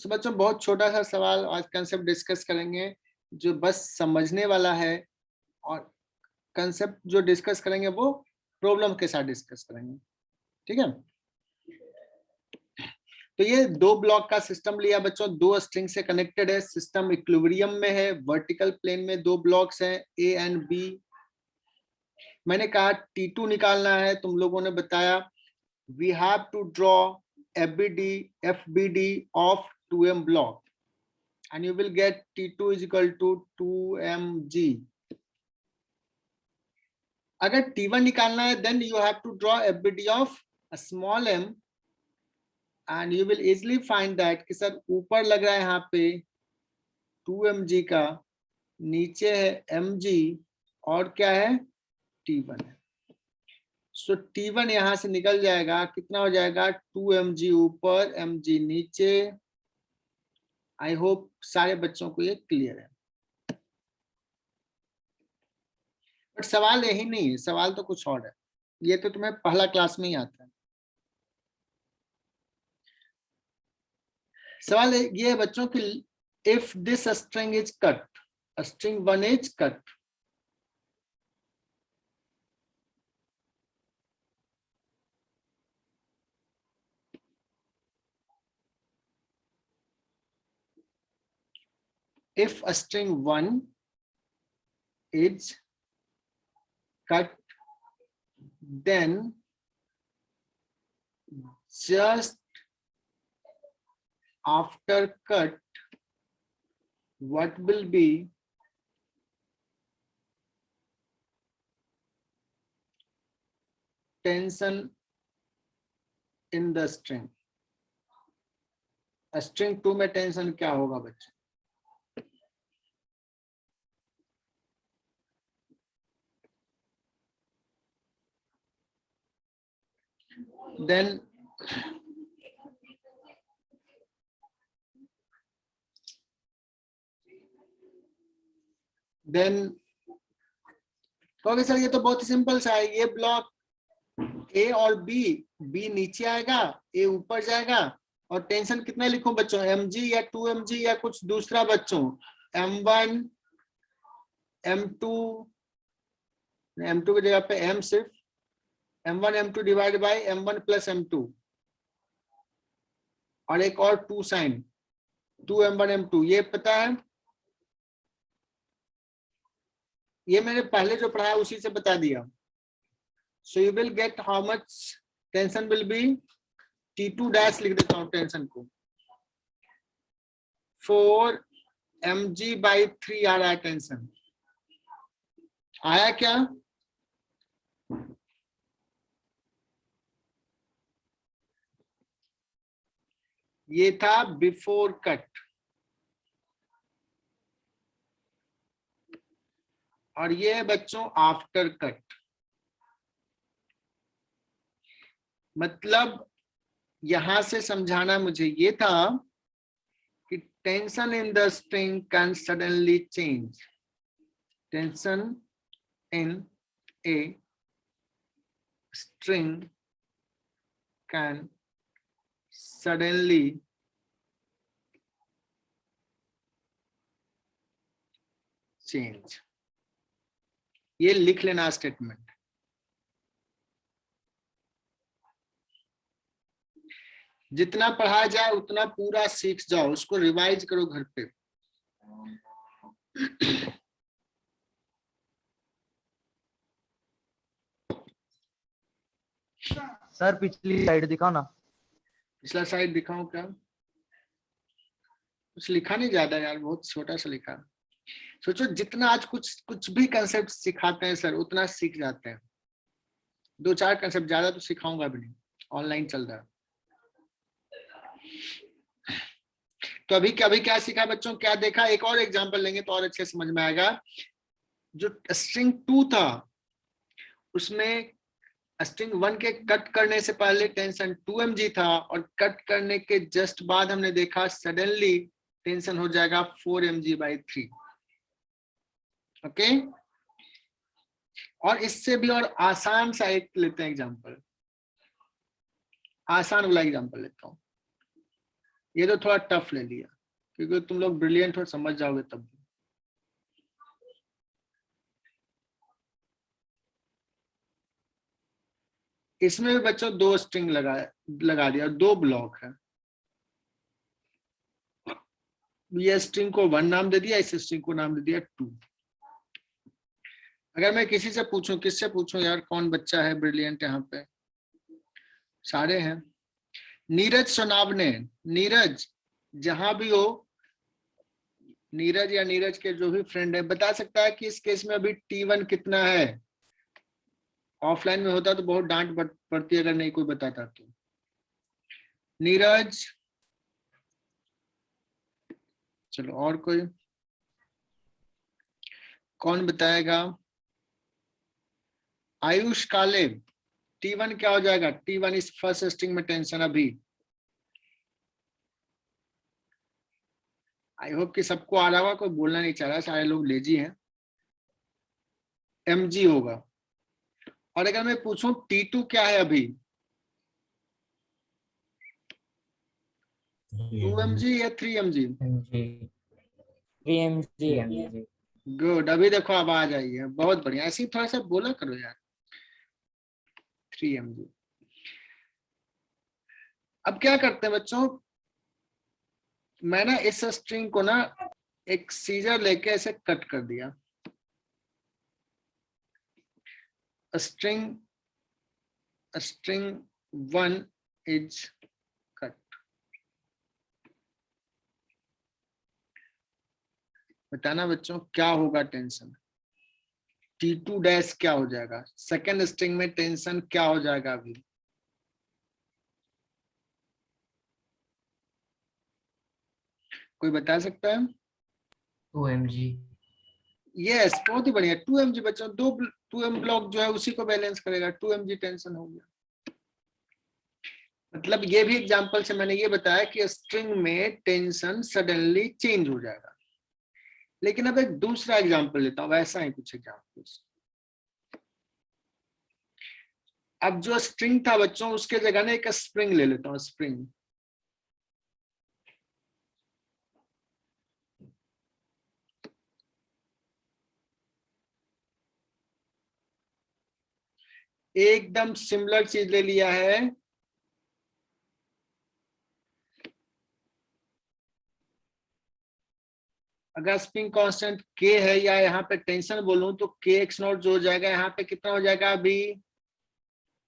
तो बच्चों बहुत छोटा सा सवाल आज कंसेप्ट डिस्कस करेंगे जो बस समझने वाला है, और कंसेप्ट जो डिस्कस करेंगे वो प्रॉब्लम के साथ डिस्कस करेंगे, ठीक है। तो ये दो ब्लॉक का सिस्टम लिया बच्चों, दो स्ट्रिंग से कनेक्टेड है, सिस्टम इक्विलिब्रियम में है, वर्टिकल प्लेन में दो ब्लॉक्स हैं ए एंड बी। मैंने कहा T2 निकालना है, तुम लोगों ने बताया we have to draw FBD of 2m block and you will get T2 is equal to 2mg. अगर T1 निकालना है then you have to draw FBD of a small m and you will easily find that कि sir ऊपर लग रहा है यहाँ पे 2mg का, नीचे है mg और क्या है T1 है। सो T1 यहां से निकल जाएगा, कितना हो जाएगा 2mg ऊपर mg नीचे। आई होप सारे बच्चों को ये क्लियर है, बट सवाल यही नहीं है, सवाल तो कुछ और है, ये तो तुम्हें पहला क्लास में ही आता है। सवाल ये है बच्चों कि if this string is cut, string 1 is cut, if a string 1 is cut, then just after cut what will be tension in the string? String 2 में टेंशन क्या होगा बच्चे? then कहोगे सर ये तो बहुत ही सिंपल सा है, ये ब्लॉक ए और बी नीचे आएगा, ए ऊपर जाएगा, और टेंशन कितना लिखूं बच्चों, mg या 2mg या कुछ दूसरा बच्चों, m1 m2, m2 की जगह पे m सिर्फ m1 m2 divide by m1 plus m2, और एक और 2 साइन 2m1 m2, ये पता है, ये मैंने पहले जो पढ़ाया उसी से बता दिया। So you will get how much tension will be, T2 dash लिख देता हूं टेंशन को, 4mg/3 आ रहा है टेंशन, आया क्या? ये था बिफोर कट, और ये है बच्चों आफ्टर कट। मतलब यहां से समझाना मुझे ये था कि tension in the string can suddenly change, tension in a string can suddenly change, ये लिख लेना स्टेटमेंट। जितना पढ़ाया जाए उतना पूरा सीख जाओ, उसको रिवाइज करो घर पे। सर पिछली साइड दिखाओ ना। पिछला साइड दिखाऊं क्या? कुछ लिखा नहीं ज्यादा यार, बहुत छोटा सा लिखा। सोचो जितना आज कुछ भी कंसेप्ट सिखाते हैं सर उतना सीख जाते हैं, 2-4 कंसेप्ट, ज्यादा तो सिखाऊंगा भी नहीं, ऑनलाइन चल रहा है। तो अभी क्या सीखा बच्चों, क्या देखा? एक और एग्जांपल लेंगे तो और अच्छे समझ में आएगा। जो स्ट्रिंग 2 था उसमें स्ट्रिंग 1 के कट करने से पहले टेंशन 2mg था, और कट करने के जस्ट बाद हमने देखा सडनली टेंशन हो जाएगा 4mg/3। ओके, और इससे भी और आसान सा एक लेते हैं एग्जांपल, आसान वाला एग्जांपल लेता हूं। ये तो थोड़ा टफ ले लिया, क्योंकि तुम लोग ब्रिलियंट हो, समझ जाओगे तब। इसमें भी बच्चों 2 स्ट्रिंग लगा दिया, 2 ब्लॉक है। ये स्ट्रिंग को 1 नाम दे दिया, इस स्ट्रिंग को नाम दे दिया 2। अगर मैं किसी से पूछूं, किससे पूछूं यार, कौन बच्चा है ब्रिलियंट यहाँ पे? सारे हैं। नीरज सोनावने, नीरज जहां भी हो, नीरज या नीरज के जो भी फ्रेंड है, बता सकता है कि इस केस में अभी T1 कितना है? ऑफलाइन में होता तो बहुत डांट पड़ती अगर नहीं कोई बताता तो। नीरज, चलो और कोई कौन बताएगा? आयुष काले, T1 क्या हो जाएगा? T1 इस फर्स्ट स्ट्रिंग में टेंशन अभी। आई होप कि सबको आ रहा होगा, कोई बोलना नहीं चाह रहा, सारे लोग लेजी हैं। mg होगा। और अगर मैं पूछूं T2 क्या है अभी? 2mg या 3mg? 3mg। गुड, अभी देखो आवाज आई है, बहुत बढ़िया। ऐसे ही थोड़ा सा बोला करो यार। 3mg। अब क्या करते हैं बच्चों, मैं ना इस स्ट्रिंग को ना एक सीजर लेके ऐसे कट कर दिया। string 1 is cut। बताना बच्चों क्या होगा टेंशन? T2 डैश क्या हो जाएगा? सेकेंड स्ट्रिंग में टेंशन क्या हो जाएगा अभी? कोई बता सकता है? 2mg। यस, बहुत ही बढ़िया। 2mg बच्चों, 2m ब्लॉक जो है उसी को बैलेंस करेगा। 2mg टेंशन हो गया। मतलब ये भी एग्जांपल से मैंने ये बताया कि स्ट्रिंग में टेंशन सडनली चेंज हो जाएगा। लेकिन अब एक दूसरा एग्जांपल लेता हूं, वैसा ही कुछ एग्जांपल। अब जो स्ट्रिंग था बच्चों, उसके जगह ना एक स्प्रिंग ले लेता हूं। स्प्रिंग एकदम सिमिलर चीज ले लिया है। अगर स्प्रिंग कांस्टेंट k है या यहाँ पे टेंशन बोलूं तो kx0 जो हो जाएगा यहाँ पे कितना हो जाएगा अभी?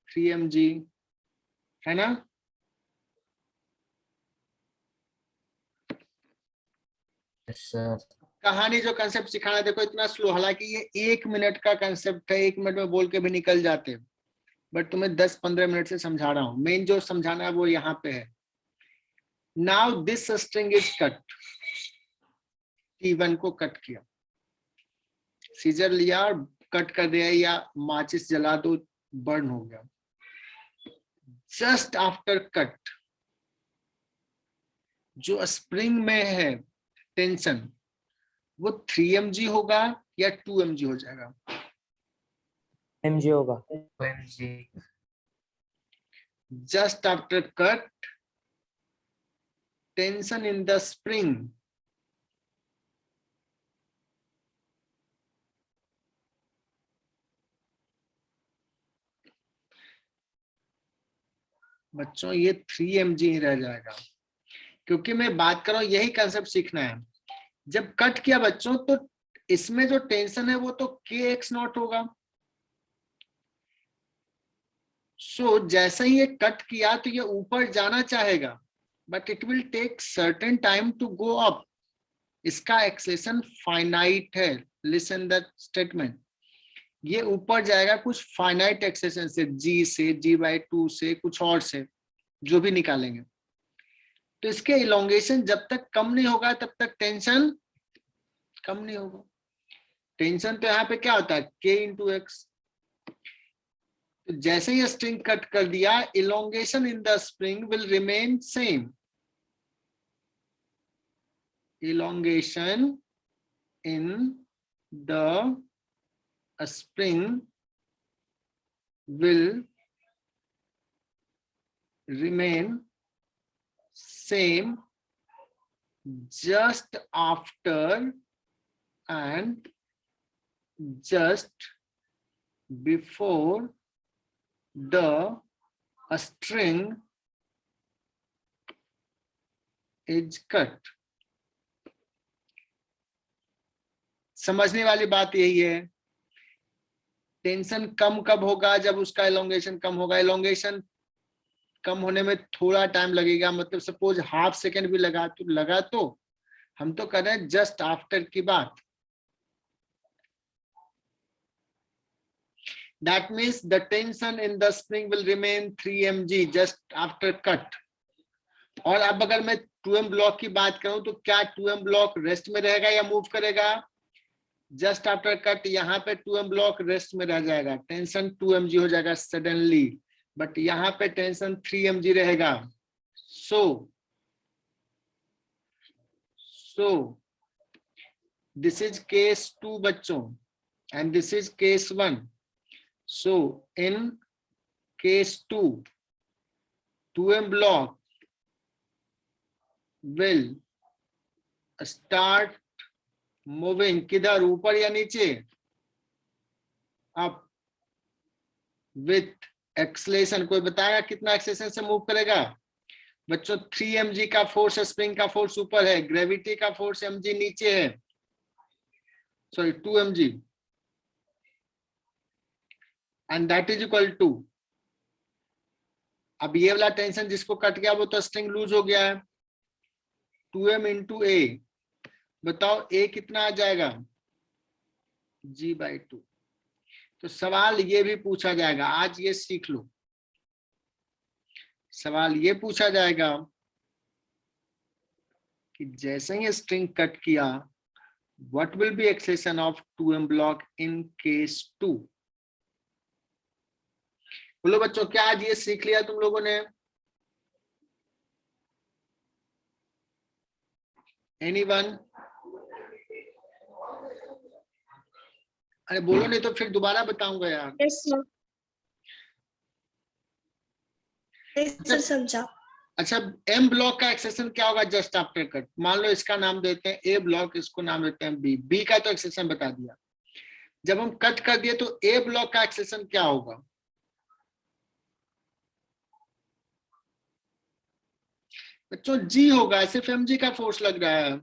3mg, है ना? सर कहानी जो कंसेप्ट सिखाना, देखो इतना स्लो, हालांकि ये 1 मिनट का कंसेप्ट है, 1 मिनट में बोल के भी निकल जाते हैं, बट तुम्हें 10-15 मिनट से समझा रहा हूं। मेन जो समझाना है वो यहाँ पे है। Now this string is cut. T1 को कट किया, सीजर लिया और कट कर दिया, या माचिस जला दो, बर्न हो गया। जस्ट आफ्टर कट जो स्प्रिंग में है टेंशन, वो 3mg होगा या 2mg हो जाएगा? mg होगा। 2mg। Just after cut tension in the spring बच्चों ये 3mg ही रह जाएगा, क्योंकि मैं बात कर रहा हूं यही कंसेप्ट सीखना है। जब कट किया बच्चों तो इसमें जो टेंशन है वो तो kx0 होगा। सो जैसे ही ये कट किया तो ये ऊपर जाना चाहेगा, but it will take certain time to go up. इसका एक्सेलेरेशन फाइनाइट है। लिसन द स्टेटमेंट, ये ऊपर जाएगा कुछ फाइनाइट एक्सेलेरेशन से, g से, g/2 से, कुछ और से, जो भी निकालेंगे। तो इसके इलोंगेशन जब तक कम नहीं होगा तब तक टेंशन कम नहीं होगा। टेंशन तो यहाँ पे क्या होता है? k/x। तो जैसे ही स्ट्रिंग कट कर दिया, elongation in the spring will remain same. elongation in the spring will remain same just after and just before the string is cut. समझने वाली बात यही है, टेंशन कम कब होगा, जब उसका एलोंगेशन कम होगा। एलोंगेशन कम होने में थोड़ा टाइम लगेगा, मतलब सपोज हाफ सेकेंड भी लगा तो हम तो कर रहे हैं जस्ट आफ्टर की बात। That means the tension in the spring will remain 3 mg just after cut. और अब अगर मैं 2m ब्लॉक की बात करूं तो क्या 2m ब्लॉक रेस्ट में रहेगा या मूव करेगा? जस्ट आफ्टर कट यहाँ पे 2m ब्लॉक रेस्ट में रह जाएगा, टेंशन 2 mg हो जाएगा सडनली, बट यहाँ पे टेंशन 3 mg रहेगा। सो दिस इज केस 2 बच्चों, and this is case 1। So in case 2, 2m block will start moving किधर, ऊपर या नीचे? up with acceleration। कोई बताएगा कितना एक्सेलेरेशन से मूव करेगा? बच्चों 3 mg का फोर्स, स्प्रिंग का फोर्स ऊपर है, ग्रेविटी का फोर्स mg नीचे है, sorry 2 mg, and that is equal to, अब ये वाला टेंशन जिसको कट गया वो तो स्ट्रिंग लूज हो गया है, 2m into a, बताओ a कितना आ जाएगा? g/2। तो सवाल ये भी पूछा जाएगा, आज ये सीख लो, सवाल ये पूछा जाएगा कि जैसे ही स्ट्रिंग कट किया, what will be acceleration of 2m block in case 2? बोलो बच्चों, क्या आज ये सीख लिया तुम लोगों ने? एनीवन? अरे बोलो, नहीं तो फिर दोबारा बताऊंगा यार। यस सर, यस सर समझा। अच्छा, एम ब्लॉक का एक्सेशन क्या होगा जस्ट आफ्टर कट? मान लो इसका नाम देते हैं ए ब्लॉक, इसको नाम देते हैं बी। बी का तो एक्सेशन बता दिया, जब हम कट कर दिए तो ए ब्लॉक का एक्सेशन क्या होगा? बच्चों जी होगा, सिर्फ mg का फोर्स लग रहा है।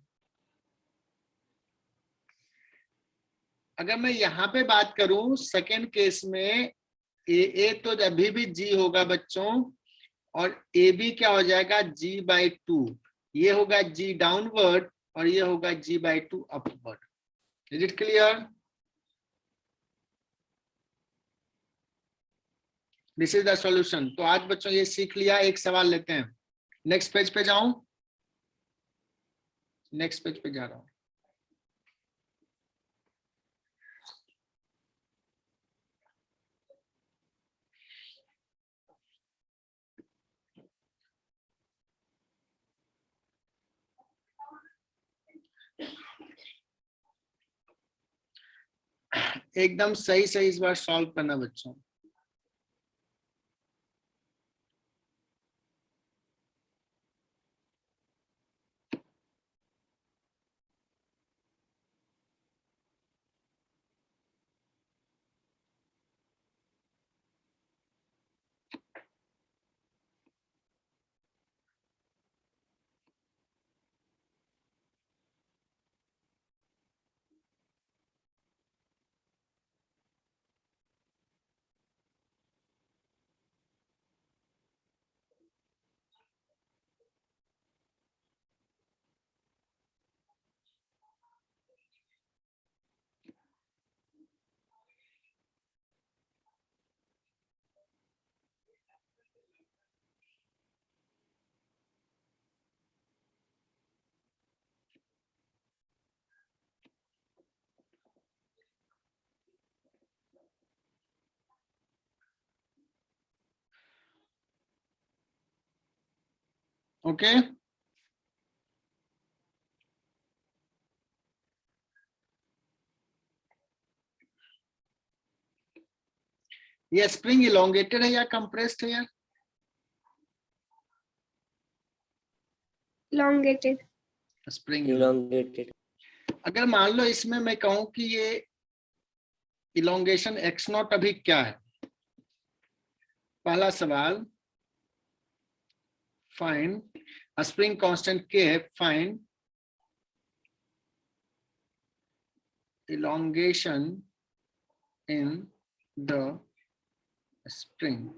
अगर मैं यहाँ पे बात करूं सेकेंड केस में, ए तो अभी भी जी होगा बच्चों, और ए बी क्या हो जाएगा? g/2। ये होगा g डाउनवर्ड और ये होगा g/2 upward. Is it clear? This is the solution. तो आज बच्चों ये सीख लिया। एक सवाल लेते हैं, नेक्स्ट पेज पे जाऊं, नेक्स्ट पेज पे जा रहा हूं। एकदम सही सही इस बार सॉल्व करना बच्चों। ओके, ये स्प्रिंग इलोंगेटेड है या कंप्रेस्ड है यार? elongated। स्प्रिंग elongated, अगर मान लो इसमें मैं कहूं कि ये इलोंगेशन एक्स नॉट अभी क्या है, पहला सवाल फाइंड स्प्रिंग कांस्टेंट के है, find elongation in the spring.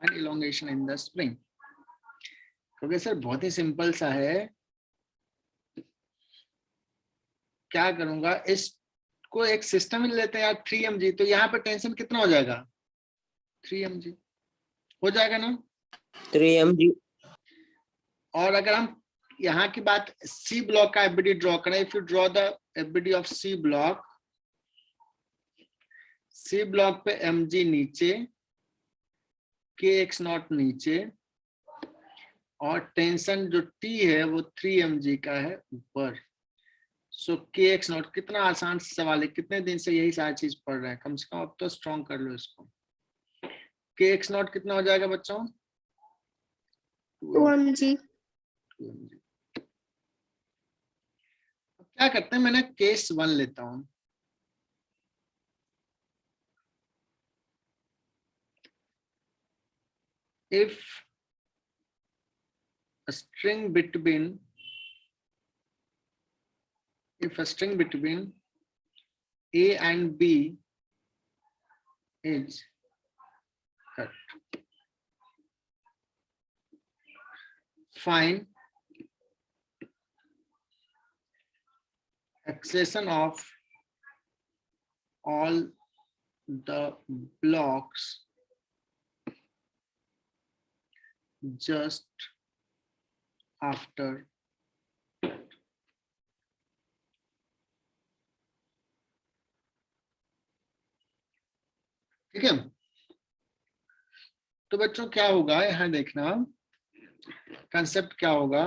Find elongation in the spring. क्योंकि सर बहुत ही सिंपल सा है, क्या करूंगा, इसको एक सिस्टम में लेते हैं यार 3mg, तो यहाँ पे टेंशन कितना हो जाएगा, 3mg हो जाएगा ना। 3 mg, और अगर हम यहाँ की बात सी ब्लॉक का एफबीडी ड्रॉ करें, if you draw the FBD of C block पे mg नीचे, kx नॉट नीचे, और टेंशन जो T है वो 3mg का है ऊपर। सो kx नॉट, कितना आसान सवाल है, कितने दिन से यही सारी चीज पढ़ रहे हैं, कम से कम अब तो स्ट्रॉन्ग कर लो इसको। kx नॉट कितना हो जाएगा बच्चों, 2mg। 2mg। क्या करते हैं, मैंने केस 1 लेता हूं, if a string between A and B is cut, find accession of all the blocks just after ठीक है। तो बच्चों क्या होगा, यहां देखना कंसेप्ट क्या होगा।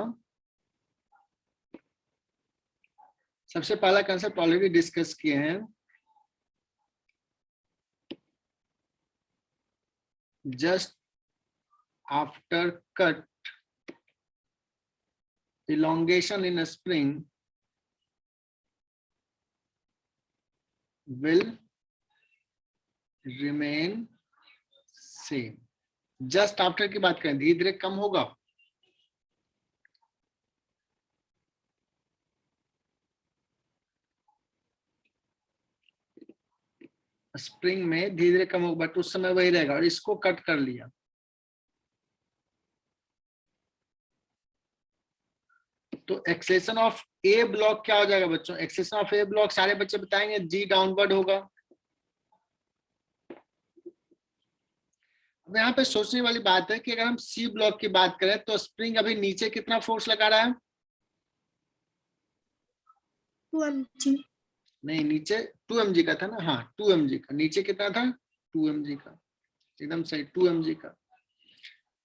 सबसे पहला कंसेप्ट ऑलरेडी डिस्कस किए हैं, just after cut elongation in a spring will remain same। Just after की बात करें, धीरे धीरे कम होगा, स्प्रिंग में धीरे धीरे कम होगा, बट उस समय वही रहेगा। और इसको कट कर लिया, तो एक्सेलेरेशन ऑफ ए ब्लॉक क्या हो जाएगा बच्चों, एक्सेलेरेशन ऑफ ए ब्लॉक सारे बच्चे बताएंगे जी डाउनवर्ड होगा। अब यहाँ पे सोचने वाली बात है कि अगर हम सी ब्लॉक की बात करें तो स्प्रिंग अभी नीचे कितना फोर्स लगा रहा है, 2mg। नहीं नीचे 2mg का था ना, हाँ 2mg का, नीचे कितना था 2mg का, एकदम सही 2mg का।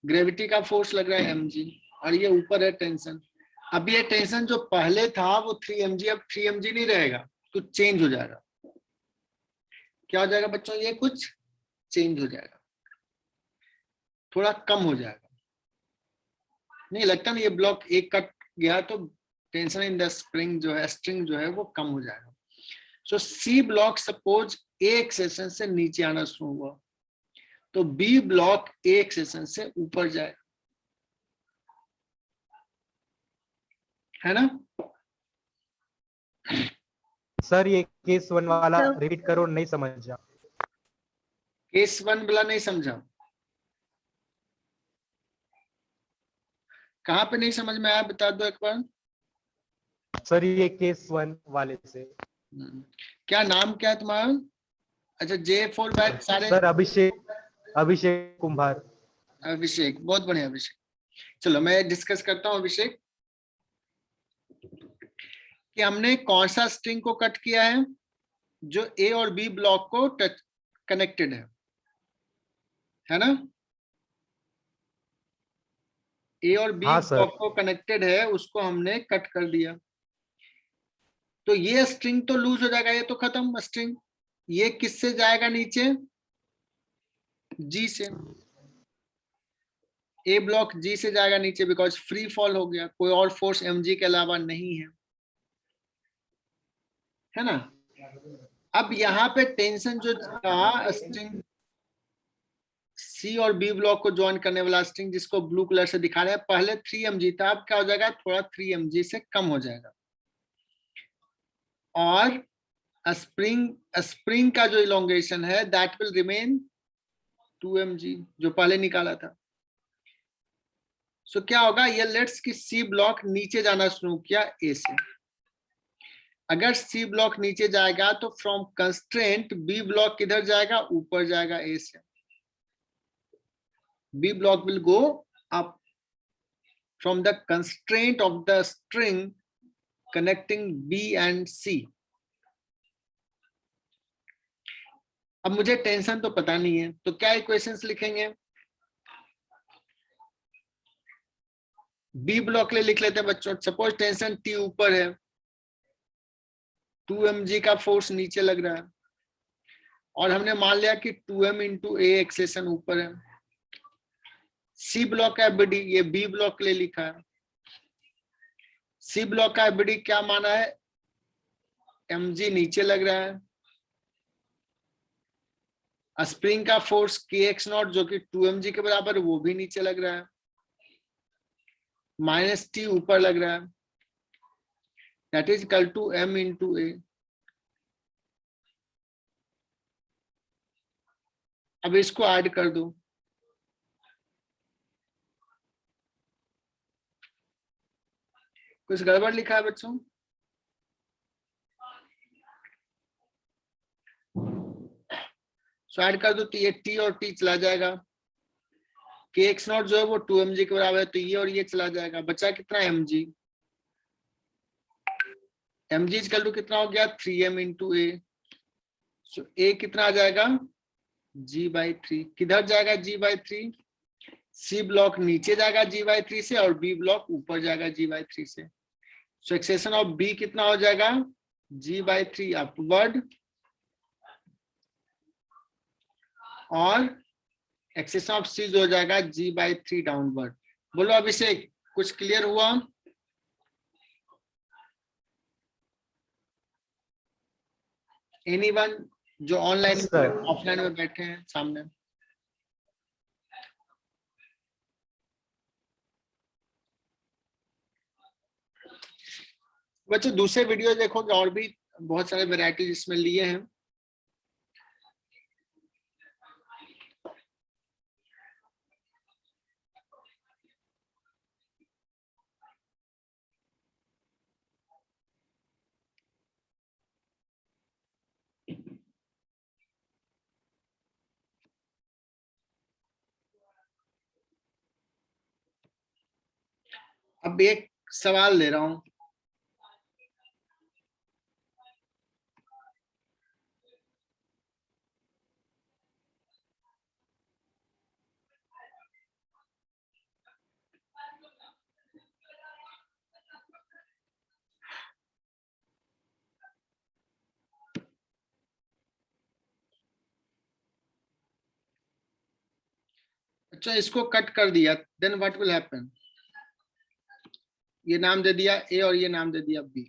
ग्रेविटी का फोर्स लग रहा है mg, और ये ऊपर है टेंशन। अब ये टेंशन जो पहले था वो 3mg, अब 3mg नहीं रहेगा, तो चेंज हो जाएगा। क्या हो जाएगा बच्चों, ये कुछ चेंज हो जाएगा, थोड़ा कम हो जाएगा। नहीं लगता ना ये ब्लॉक एक कट गया तो टेंशन इन द स्प्रिंग जो है, स्ट्रिंग जो है वो कम हो जाएगा। सो सी ब्लॉक सपोज एक सेशन से नीचे आना शुरू हुआ, तो बी ब्लॉक एक सेशन से ऊपर जाए, है ना। सर ये केस 1 वाला रिपीट करो, नहीं समझा। केस 1 वाला नहीं समझा, कहाँ पे नहीं समझ में आया, बता दो एक बार। सर ये केस 1 वाले से। क्या नाम क्या है तुम्हारा, अच्छा J4 बैच सारे। सर अभिषेक कुंभार। अभिषेक, बहुत बढ़िया अभिषेक। चलो मैं डिस्कस करता हूँ अभिषेक, कि हमने कौन सा स्ट्रिंग को कट किया है जो ए और बी ब्लॉक को टच कनेक्टेड है ना। ए और बी ब्लॉक को कनेक्टेड है, उसको हमने कट कर दिया, तो ये स्ट्रिंग तो लूज हो जाएगा, ये तो खत्म स्ट्रिंग। ये किससे जाएगा नीचे, जी से। ए ब्लॉक जी से जाएगा नीचे बिकॉज फ्री फॉल हो गया, कोई और फोर्स mg के अलावा नहीं है ना। अब यहाँ पे टेंशन जो था स्ट्रिंग सी और बी ब्लॉक को ज्वाइन करने वाला स्ट्रिंग जिसको ब्लू कलर से दिखा रहे हैं, पहले 3mg था, अब क्या हो जाएगा, थोड़ा 3mg से कम हो जाएगा। और स्प्रिंग का जो इलोंगेशन है दैट विल रिमेन 2mg जो पहले निकाला था। सो क्या होगा, ये लेट्स की सी ब्लॉक नीचे जाना शुरू किया ए से। अगर सी ब्लॉक नीचे जाएगा तो फ्रॉम कंस्ट्रेंट बी ब्लॉक किधर जाएगा, ऊपर जाएगा ए से। B block will go up from the constraint of the string connecting B and C. अब मुझे टेंशन तो पता नहीं है, तो क्या इक्वेशंस लिखेंगे, बी ब्लॉक ले लिख लेते हैं बच्चों। सपोज टेंशन टी ऊपर है, 2mg का फोर्स नीचे लग रहा है, और हमने मान लिया कि 2m इंटू ए एक्सेशन ऊपर है। सी ब्लॉक का एबीडी, ये बी ब्लॉक ले लिखा है। सी ब्लॉक का एबीडी क्या माना है, mg नीचे लग रहा है। स्प्रिंग का फोर्स kx0 जो कि 2mg के बराबर है वो भी नीचे लग रहा है, माइनस टी ऊपर लग रहा है, that is equal to m into a. अब इसको ऐड कर दो, कुछ गड़बड़ लिखा है बच्चों, सो ऐड कर दो तो ये टी और टी चला जाएगा, kx0 जो है वो 2mg के बराबर है, तो ये और ये चला जाएगा, बचा कितना mg। mg इक्वल टू कितना हो गया, 3m इंटू ए। सो ए कितना आ जाएगा, g/3। किधर जाएगा g/3, सी ब्लॉक नीचे जाएगा g/3 से और बी ब्लॉक ऊपर जाएगा g/3 से। सो एक्सेशन ऑफ बी कितना हो जाएगा, g/3 अपवर्ड और एक्सेशन ऑफ सी जो हो जाएगा g/3 डाउनवर्ड। बोलो अभिषेक, कुछ क्लियर हुआ। एनीवन जो ऑनलाइन Yes, sir. ऑफलाइन में बैठे हैं सामने। बच्चों दूसरे वीडियो देखोगे और भी बहुत सारे वैरायटी इसमें लिए हैं। अब एक सवाल ले रहा हूं, अच्छा इसको कट कर दिया, देन व्हाट विल हैपन, ये नाम दे दिया ए और ये नाम दे दिया B.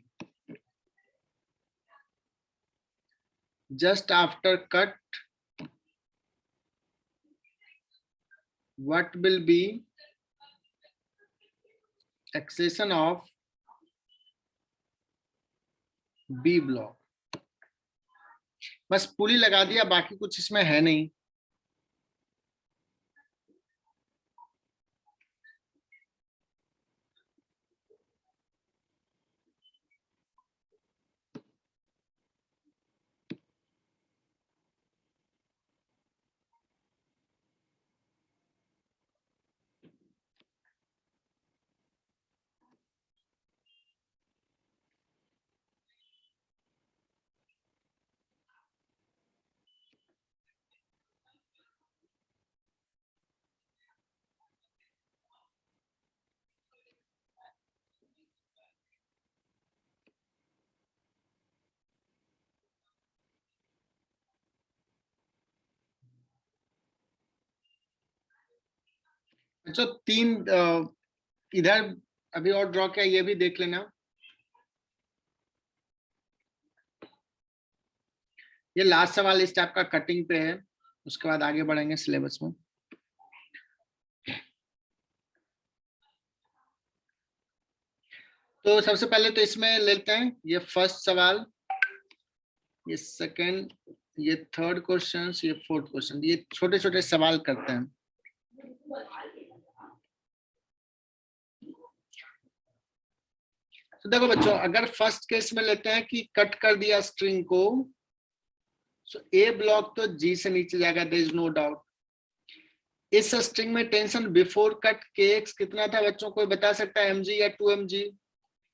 Just after cut what will be accession of B block। बस पुली लगा दिया, बाकी कुछ इसमें है नहीं। अच्छा, तीन इधर अभी और ड्रॉ किया, ये भी देख लेना। ये लास्ट सवाल इस टाइप का कटिंग पे है, उसके बाद आगे बढ़ेंगे सिलेबस में। तो सबसे पहले तो इसमें लेते हैं ये फर्स्ट सवाल, ये सेकंड, ये थर्ड क्वेश्चन, ये फोर्थ क्वेश्चन, ये छोटे छोटे सवाल करते हैं। तो देखो बच्चों, अगर फर्स्ट केस में लेते हैं कि कट कर दिया स्ट्रिंग को, सो ए ब्लॉक तो जी से नीचे जाएगा, देयर इज नो डाउट। इस स्ट्रिंग में टेंशन बिफोर कट के एक्स कितना था बच्चों, कोई बता सकता है, mg या 2mg?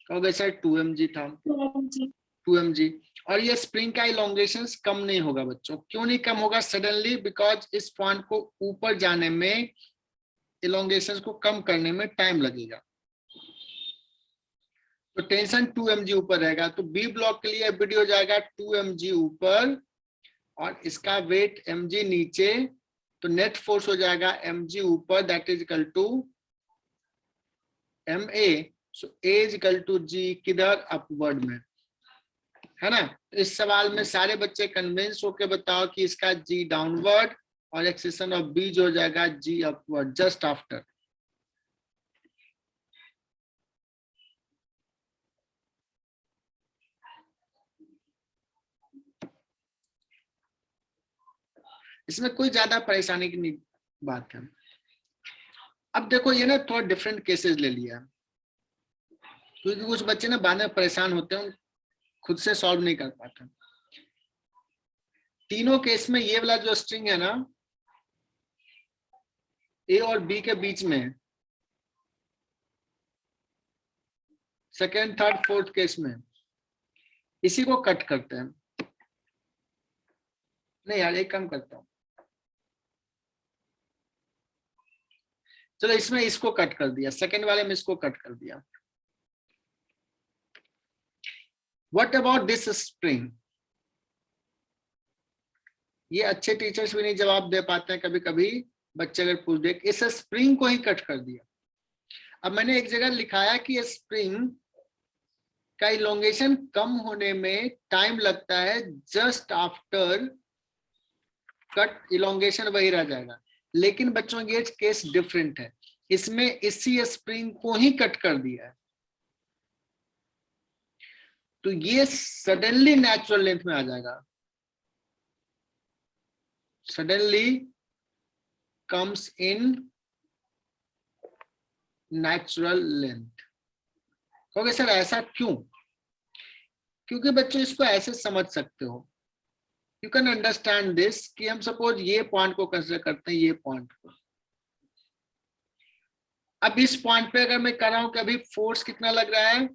कहोगे सर 2mg था, 2mg। और ये स्प्रिंग का इलोंगेशन कम नहीं होगा बच्चों। क्यों नहीं कम होगा सडनली? बिकॉज इस पॉइंट को ऊपर जाने में, इलोंगेशन को कम करने में टाइम लगेगा, तो टेंशन 2mg ऊपर रहेगा। तो बी ब्लॉक के लिए एफबीडी हो जाएगा 2mg ऊपर और इसका वेट mg नीचे, तो नेट फोर्स हो जाएगा mg ऊपर, that is equal to ma। So a is equal to g किधर, अपवर्ड में, है ना। इस सवाल में सारे बच्चे कन्विंस होके बताओ कि इसका g डाउनवर्ड और एक्सेशन ऑफ b जो हो जाएगा g अपवर्ड, जस्ट आफ्टर। इसमें कोई ज्यादा परेशानी की नहीं बात है। अब देखो ये ना थोड़ा डिफरेंट केसेस ले लिया, क्योंकि कुछ बच्चे ना बाद में परेशान होते हैं, खुद से सॉल्व नहीं कर पाते। तीनों केस में ये वाला जो स्ट्रिंग है ना, ए और बी के बीच में, सेकेंड थर्ड फोर्थ केस में, इसी को कट करते हैं। नहीं यार, एक कम करता हूं, चलो इसमें इसको कट कर दिया, सेकेंड वाले में इसको कट कर दिया। What about this spring? ये अच्छे टीचर्स भी नहीं जवाब दे पाते हैं, कभी कभी बच्चे अगर पूछ दे, इस स्प्रिंग को ही कट कर दिया। अब मैंने एक जगह लिखाया कि स्प्रिंग का इलोंगेशन कम होने में टाइम लगता है, जस्ट आफ्टर कट इलोंगेशन वही रह जाएगा। लेकिन बच्चों ये केस डिफरेंट है, इसमें इसी स्प्रिंग को ही कट कर दिया है, तो ये सडनली नेचुरल लेंथ में आ जाएगा, suddenly comes in natural length. कहोगे सर ऐसा क्यों? क्योंकि बच्चों इसको ऐसे समझ सकते हो, यू कैन अंडरस्टैंड दिस कि हम सपोज ये पॉइंट को कंसिडर करते हैं, ये पॉइंट को। अब इस पॉइंट पे अगर मैं कर रहा हूं कि अभी फोर्स कितना लग रहा है,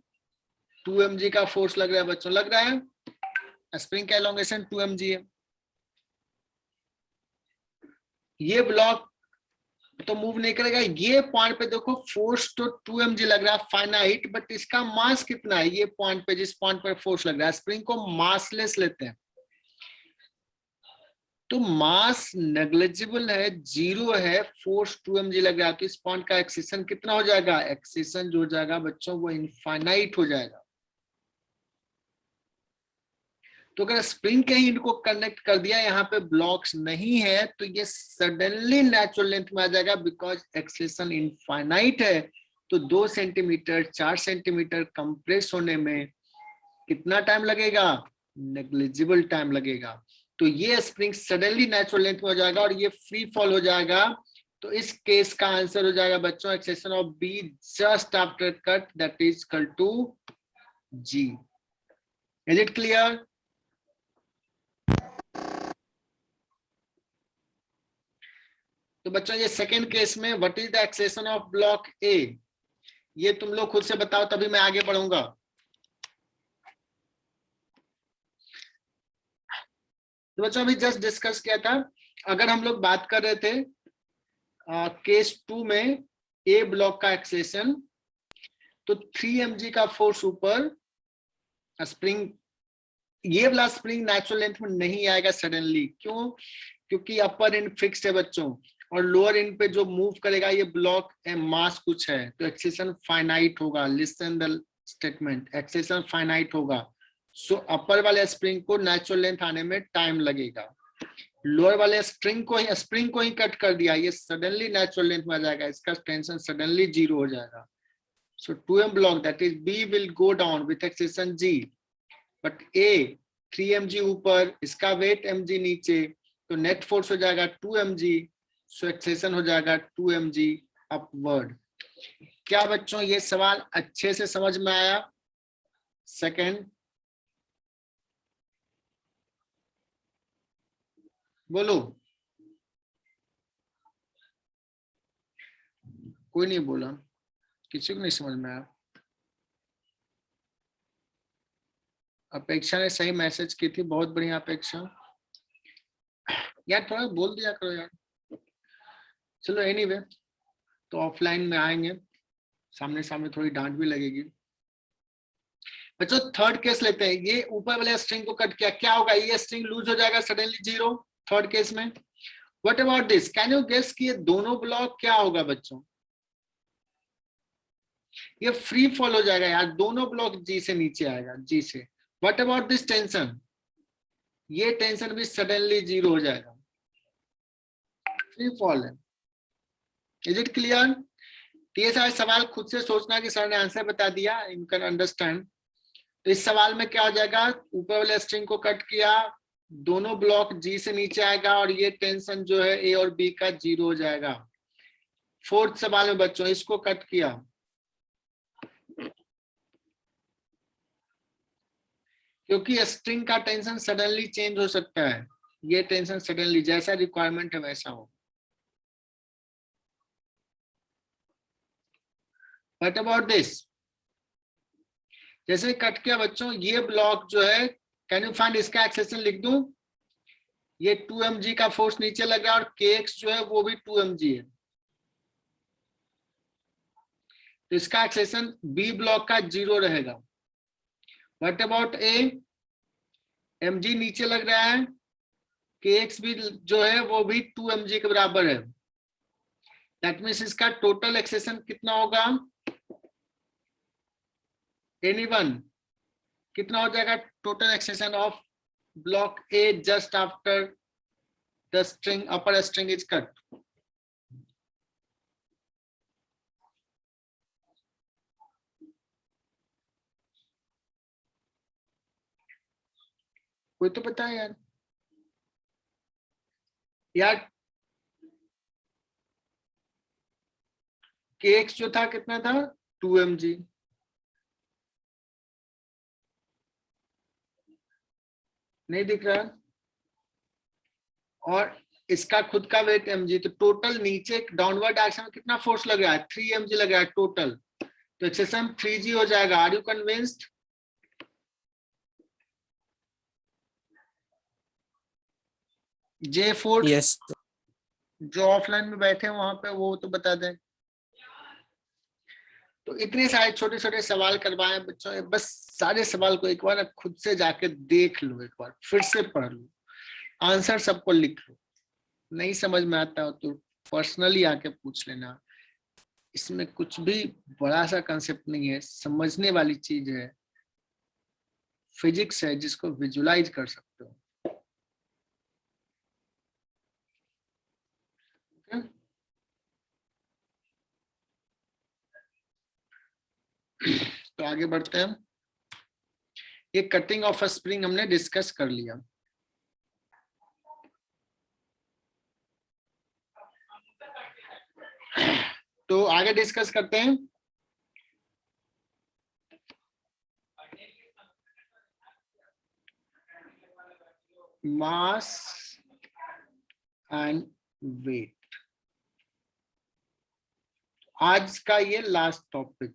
2mg का फोर्स लग रहा है बच्चों, लग रहा है, स्प्रिंग का एलोंगेशन 2mg है। ये ब्लॉक तो मूव नहीं करेगा, ये पॉइंट पे देखो फोर्स तो 2mg लग रहा है फाइनाइट, बट इसका मास कितना है, ये पॉइंट पे, जिस पॉइंट पर फोर्स लग रहा है, स्प्रिंग को मासलेस लेते हैं, तो मास नेग्लिजिबल है, जीरो है, फोर्स 2mg लग रहा है, तो इस पॉइंट का एक्सेशन कितना हो जाएगा, एक्सेशन जो हो जाएगा बच्चों वो इनफाइनाइट हो जाएगा। तो अगर स्प्रिंग के ही इनको कनेक्ट कर दिया, यहाँ पे ब्लॉक्स नहीं है, तो ये सडनली नेचुरल लेंथ में आ जाएगा, बिकॉज एक्सेशन इनफाइनाइट है। तो 2 सेंटीमीटर 4 सेंटीमीटर कंप्रेस होने में कितना टाइम लगेगा, नेग्लिजिबल टाइम लगेगा। तो ये स्प्रिंग सडनली नेचुरल लेंथ में हो जाएगा और ये फ्री फॉल हो जाएगा। तो इस केस का आंसर हो जाएगा बच्चों acceleration of B just after cut, that is equal to g. Is it clear? तो बच्चों ये सेकेंड केस में what is the acceleration of block A, ये तुम लोग खुद से बताओ, तभी मैं आगे बढ़ूंगा। तो बच्चों अभी जस्ट डिस्कस किया था, अगर हम लोग बात कर रहे थे केस 2 में ए ब्लॉक का एक्सेशन, तो 3mg का फोर्स ऊपर, स्प्रिंग, ये वाला स्प्रिंग नेचुरल लेंथ में नहीं आएगा सडनली। क्यों? क्योंकि अपर एंड फिक्स्ड है बच्चों, और लोअर एंड पे जो मूव करेगा ये ब्लॉक मास कुछ है, तो एक्सेलेरेशन फाइनाइट होगा। Listen the statement, acceleration finite होगा। सो अपर वाले स्प्रिंग को नेचुरल लेंथ आने में टाइम लगेगा। लोअर वाले स्प्रिंग को ही कट कर दिया, ये सडनली नेचुरल लेंथ में आ जाएगा, इसका टेंशन सडनली 0 हो जाएगा। सो 2m block that is B will go down with acceleration G, but A 3mg ऊपर, इसका वेट mg नीचे, तो नेट फोर्स हो जाएगा 2mg। सो एक्सेलेरेशन हो जाएगा 2mg अपवर्ड। क्या बच्चों ये सवाल अच्छे से समझ में आया? सेकंड बोलो, कोई नहीं बोला, किसी को नहीं समझ में आया। अपेक्षा ने सही मैसेज की थी, बहुत बढ़िया अपेक्षा। यार थोड़ा बोल दिया करो यार। चलो एनीवे, तो ऑफलाइन में आएंगे, सामने सामने थोड़ी डांट भी लगेगी। बच्चों थर्ड केस लेते हैं, ये ऊपर वाले स्ट्रिंग को कट किया, क्या होगा? ये स्ट्रिंग लूज हो जाएगा सडनली 0 थर्ड केस में। What about this? Can you guess कि ये दोनों ब्लॉक क्या होगा बच्चों? ये फ्री फॉल हो जाएगा यार, दोनों ब्लॉक G से नीचे आएगा, G से। What about this tension? ये टेंशन भी सडनली 0 हो जाएगा, फ्री फॉल है। Is it clear? ये सारे सवाल खुद से सोचना कि सर ने आंसर बता दिया, यू कैन अंडरस्टैंड। तो इस सवाल में क्या हो जाएगा? ऊपर वाले स्ट्रिंग को कट किया, दोनों ब्लॉक G से नीचे आएगा और ये टेंशन जो है A और B का 0 हो जाएगा। फोर्थ सवाल में बच्चों इसको कट किया, क्योंकि स्ट्रिंग का टेंशन सडनली चेंज हो सकता है, ये टेंशन सडनली जैसा रिक्वायरमेंट है वैसा हो। What about this? जैसे कट किया बच्चों, ये ब्लॉक जो है, कैन यू फाइंड इसका एक्सेलेरेशन? लिख दूं, ये 2mg का फोर्स नीचे लग रहा है और kx जो है वो भी 2mg है, तो इसका एक्सेलेरेशन B ब्लॉक का 0 रहेगा। What about A? mg नीचे लग रहा है, kx भी जो है वो भी 2mg के बराबर है। दैट मीन्स इसका टोटल एक्सेलेरेशन कितना होगा? एनीवन? कितना हो जाएगा total acceleration of block A just after the string, upper string is cut? कोई तो पता है यार? यार kx जो था कितना था? 2mg। नहीं दिख रहा? और इसका खुद का वेट mg, तो टोटल नीचे डाउनवर्ड डायरेक्शन में कितना फोर्स लग रहा है? 3mg लग रहा है टोटल, तो एक्सेलेरेशन 3g हो जाएगा। Are you convinced? J force Yes. जो ऑफलाइन में बैठे हैं वहां पे वो तो बता दें। तो इतने सारे छोटे छोटे सवाल करवाए बच्चों, बस सारे सवाल को एक बार खुद से जाके देख लो, एक बार फिर से पढ़ लो, आंसर सबको लिख लो। नहीं समझ में आता हो तो पर्सनली आके पूछ लेना, इसमें कुछ भी बड़ा सा कंसेप्ट नहीं है, समझने वाली चीज है, फिजिक्स है जिसको विजुलाइज कर सकते हो। तो आगे बढ़ते हैं। ये कटिंग ऑफ अ स्प्रिंग हमने डिस्कस कर लिया। तो आगे डिस्कस करते हैं। मास एंड वेट, आज का ये लास्ट टॉपिक,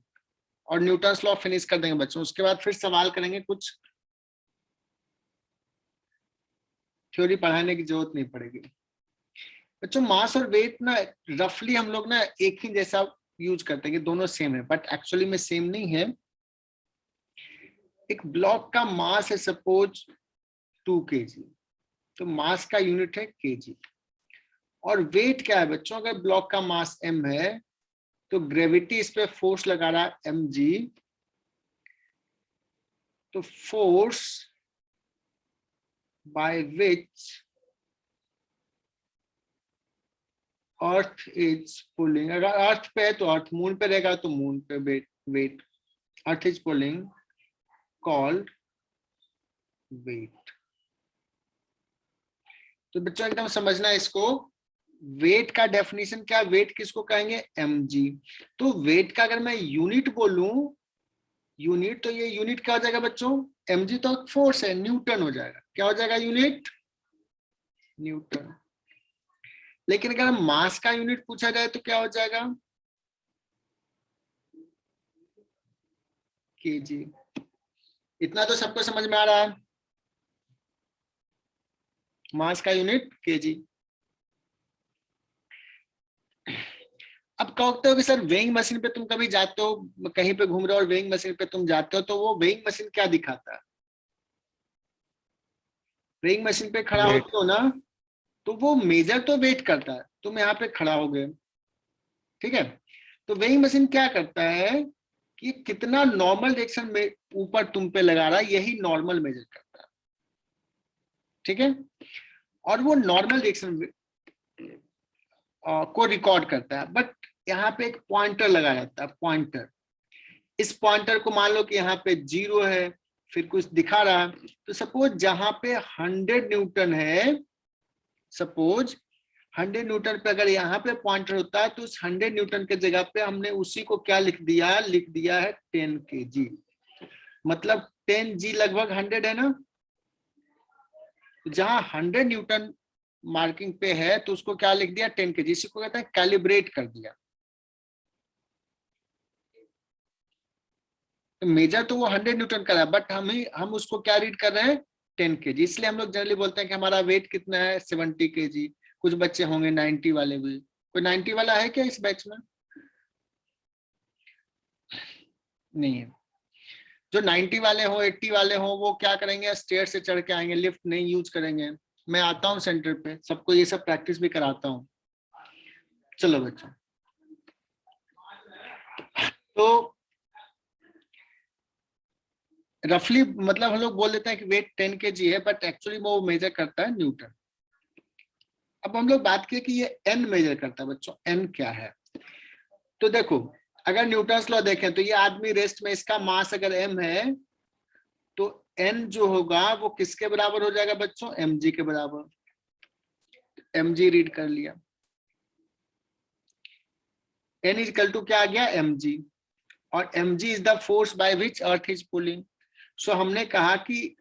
और न्यूटन्स लॉ फिनिश कर देंगे बच्चों, उसके बाद फिर सवाल करेंगे, कुछ थ्योरी पढ़ाने की जरूरत नहीं पड़ेगी बच्चों। मास और वेट ना रफली हम लोग ना एक ही जैसा यूज करते हैं कि दोनों सेम है, बट एक्चुअली में सेम नहीं है। एक ब्लॉक का मास है सपोज 2 kg, तो मास का यूनिट है kg, और वेट क्या है बच्चों, अगर ब्लॉक का मास m है तो ग्रेविटी इस पे फोर्स लगा रहा है mg, तो force by which earth is pulling, अगर अर्थ पे है तो अर्थ, मून पे रहेगा तो मून पे weight, earth is pulling called weight. तो बच्चों एकदम समझना इसको, वेट का डेफिनेशन क्या, वेट किसको कहेंगे, mg। तो वेट का अगर मैं यूनिट बोलूं, यूनिट, तो ये यूनिट क्या हो जाएगा बच्चों, mg तो फोर्स है, न्यूटन हो जाएगा, क्या हो जाएगा यूनिट, न्यूटन। लेकिन अगर मास का यूनिट पूछा जाए तो क्या हो जाएगा, केजी। इतना तो सबको समझ में आ रहा है, मास का यूनिट केजी। अब कहते हो कि सर वेइंग मशीन पे तुम कभी जाते हो, कहीं पे घूम रहे हो और वेइंग मशीन पे तुम जाते हो, तो वो वेइंग मशीन क्या दिखाता है, वेइंग मशीन पे खड़ा Weight. होते हो ना, तो वो मेजर तो वेट करता है, तुम यहाँ पे खड़ा हो गए, ठीक है, तो वेइंग मशीन क्या करता है कि कितना नॉर्मल डायरेक्शन में ऊपर तुम पे लगा रहा है, यही नॉर्मल मेजर करता है, ठीक है, और वो नॉर्मल डायरेक्शन को रिकॉर्ड करता है। बट यहाँ पे एक पॉइंटर लगा रहता है, पॉइंटर, इस पॉइंटर को मान लो कि यहाँ पे 0 है, फिर कुछ दिखा रहा है, तो सपोज जहां पे 100 न्यूटन है, सपोज 100 न्यूटन पे अगर यहाँ पे पॉइंटर होता है, तो उस 100 न्यूटन के जगह पे हमने उसी को क्या लिख दिया है 10 kg, मतलब 10 g लगभग 100 है ना, जहां 100 न्यूटन मार्किंग पे है तो उसको क्या लिख दिया 10 kg, इसी को कहते हैं कैलिब्रेट कर दिया। तो मेजर तो वो 100 न्यूटन का है, बट हम उसको क्या रीड कर रहे हैं 10 kg, इसलिए हम लोग जनरली बोलते हैं कि हमारा वेट कितना है 70 kg। कुछ बच्चे होंगे 90 वाले भी, कोई 90 वाला है क्या इस बैच में, नहीं है। जो 90 वाले हो 80 वाले हो वो क्या करेंगे, स्टेयर से चढ़ के आएंगे, लिफ्ट नहीं यूज करेंगे। मैं आता हूँ सेंटर पे, सबको ये सब प्रैक्टिस भी कराता हूँ। चलो बच्चों, तो रफली मतलब हम लोग बोल देते हैं कि वेट 10 kg है, बट एक्चुअली वो मेजर करता है न्यूटन। अब हम लोग बात किए कि ये एन मेजर करता है बच्चों, एन क्या है, तो देखो अगर न्यूटन्स लॉ देखें तो ये आदमी रेस्ट में, इसका मास अगर m है तो n जो होगा वो किसके बराबर हो जाएगा बच्चों, mg के बराबर, mg रीड कर लिया, n इज इक्वल टू क्या आ गया mg, और mg is the force by which earth is pulling. So हमने कहा कि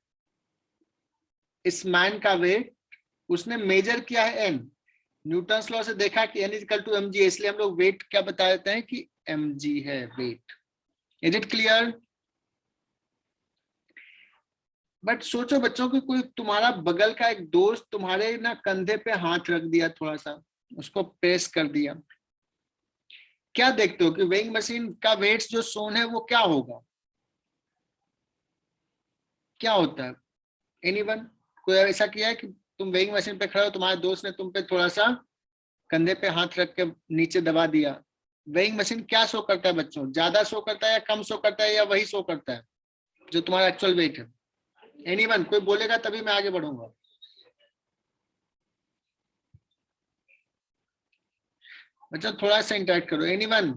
इस मैन का वेट उसने मेजर किया है n, न्यूटन्स लॉ से देखा कि n is equal to mg, इसलिए हम लोग वेट क्या बता देते हैं कि mg है weight. Is it clear? But सोचो बच्चों कि कोई तुम्हारा बगल का एक दोस्त तुम्हारे ना कंधे पे हाथ रख दिया, थोड़ा सा उसको प्रेस कर दिया, क्या देखते हो कि वेइंग मशीन का वेट्स जो सोन है वो क्या होगा, क्या होता है, एनीवन, कोई ऐसा किया है कि तुम वेइंग मशीन पे खड़े हो, तुम्हारे दोस्त ने तुम पे थोड़ा सा कंधे पे हाथ रख के नीचे दबा दिया, वेइंग मशीन क्या शो करता है बच्चों, ज्यादा शो करता है या कम शो करता है या वही शो करता है जो तुम्हारा एक्चुअल वेट है, एनीवन, कोई बोलेगा तभी मैं आगे बढ़ूंगा। बच्चों थोड़ा सा इंटरेक्ट करो, एनीवन,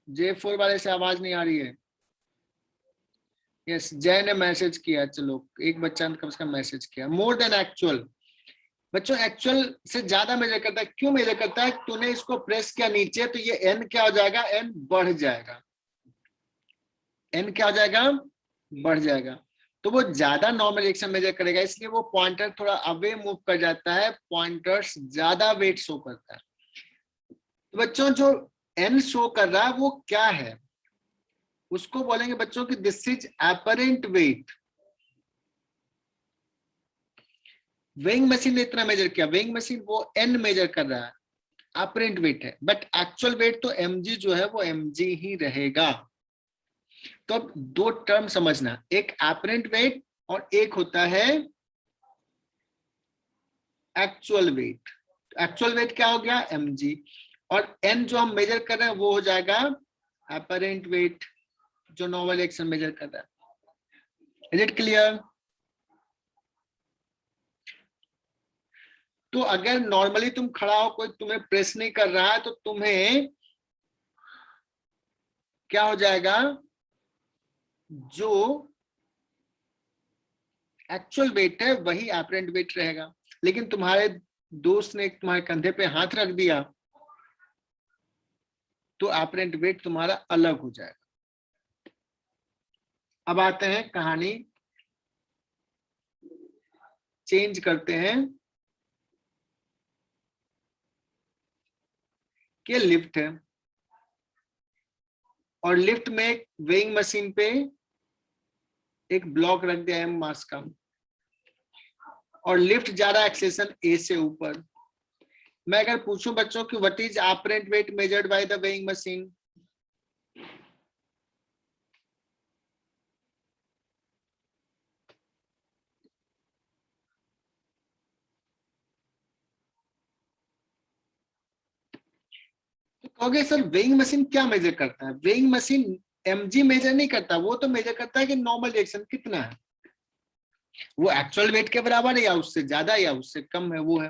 J4 वाले से आवाज नहीं आ रही है। यस, जय ने मैसेज किया, चलो एक बच्चा ने कम से कम मैसेज किया, मोर देन एक्चुअल। बच्चों एक्चुअल से ज्यादा मेजर करता है, क्यों मेजर करता है, तूने इसको प्रेस किया नीचे तो ये n क्या हो जाएगा, n बढ़ जाएगा, n क्या हो जाएगा, बढ़ जाएगा, तो वो ज्यादा नॉर्मल रिएक्शन मेजर करेगा, इसलिए वो पॉइंटर थोड़ा अवे मूव कर जाता है, पॉइंटर्स ज्यादा वेट शो करता है। तो बच्चों जो n शो कर रहा है वो क्या है, उसको बोलेंगे बच्चों कि this is apparent wait. Weighing machine ने इतना मेजर किया, वेइंग मशीन वो n मेजर कर रहा है, अपरेंट वेट है, बट एक्चुअल वेट तो mg जो है वो mg ही रहेगा। तो अब दो टर्म समझना, एक अपरेंट वेट और एक होता है एक्चुअल वेट। एक्चुअल वेट क्या हो गया, mg, और n जो हम मेजर कर रहे हैं वो हो जाएगा अपरेंट वेट, जो नॉर्मल एक्शन मेजर कर रहा है। Is it clear? तो अगर नॉर्मली तुम खड़ा हो, कोई तुम्हें प्रेस नहीं कर रहा है, तो तुम्हें क्या हो जाएगा, जो एक्चुअल वेट है वही अपरेंट वेट रहेगा। लेकिन तुम्हारे दोस्त ने तुम्हारे कंधे पे हाथ रख दिया तो अपरेंट वेट तुम्हारा अलग हो जाएगा। अब आते हैं कहानी, चेंज करते हैं कि लिफ्ट है और लिफ्ट में एक वेइंग मशीन पे एक ब्लॉक रख दिया है मास का, और लिफ्ट जा रहा है एक्सेशन ए से ऊपर। मैं अगर पूछूं बच्चों कि what is apparent wait measured by the weighing machine, तो कहोगे सर वेइंग मशीन क्या मेजर करता है? वेइंग मशीन mg मेजर नहीं करता, वो तो मेजर करता है कि नॉर्मल रिएक्शन कितना है, वो एक्चुअल वेट के बराबर है या उससे ज्यादा या उससे कम है, वो है।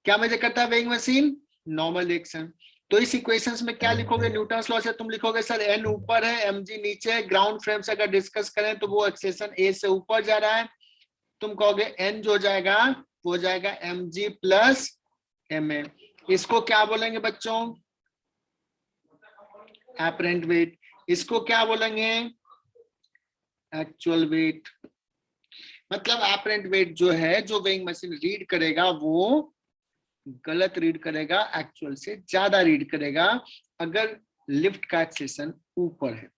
क्या मेजर करता है वेइंग मशीन? Normal reaction. तो इस इक्वेशंस में क्या लिखोगे, न्यूटन्स लॉ से तुम लिखोगे सर n ऊपर है mg नीचे है। ग्राउंड फ्रेम से अगर डिस्कस करें तो वो एक्सेशन a से ऊपर जा रहा है, तुम कहोगे n जो हो जाएगा वो हो जाएगा mg प्लस ma। इसको क्या बोलेंगे बच्चों, अपरेंट वेट। इसको क्या बोलेंगे, एक्चुअल वेट। मतलब अपरेंट वेट जो है, जो वेइंग मशीन रीड करेगा वो गलत रीड करेगा, एक्चुअल से ज्यादा रीड करेगा अगर लिफ्ट का एक्सेशन ऊपर है।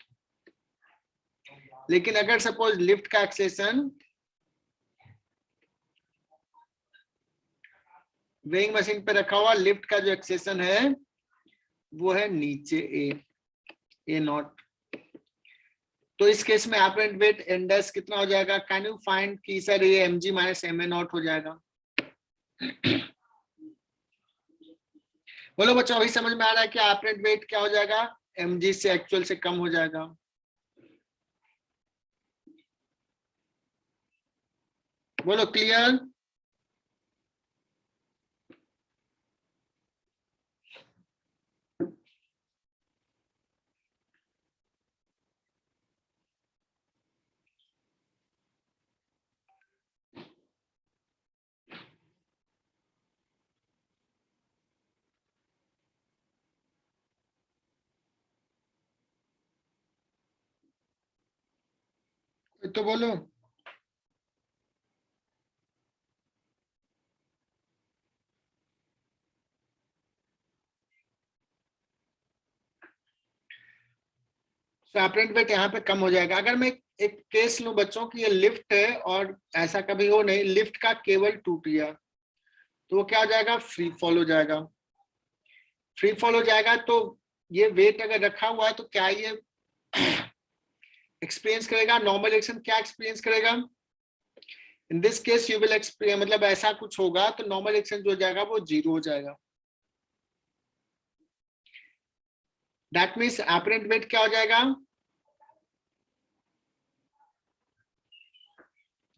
लेकिन अगर सपोज लिफ्ट का एक्सेशन वेइंग मशीन पे रखा हुआ, लिफ्ट का जो एक्सेशन है वो है नीचे ए नॉट, तो इस केस में अपरेंट वेट इंडेक्स कितना हो जाएगा, कैन यू फाइंड कि सर ये mg माइनस ma नॉट हो जाएगा। बोलो बच्चों, अभी समझ में आ रहा है कि अपरेंट वेट क्या हो जाएगा, mg से एक्चुअल से कम हो जाएगा। बोलो क्लियर? तो बोलो। अपरेंट वेट यहाँ पे कम हो जाएगा। अगर मैं एक केस लूं बच्चों की, ये लिफ्ट है और ऐसा कभी हो नहीं, लिफ्ट का केबल टूट गया, तो वो क्या हो जाएगा, फ्री फॉल हो जाएगा। फ्री फॉल हो जाएगा तो ये वेट अगर रखा हुआ है तो क्या ये एक्सपीरियंस करेगा, नॉर्मल एक्शन क्या एक्सपीरियंस करेगा, in this case you will experience, मतलब ऐसा कुछ होगा तो नॉर्मल एक्शन जो हो जाएगा वो 0 हो जाएगा। दैट मीन्स अपरेंट वेट क्या हो जाएगा,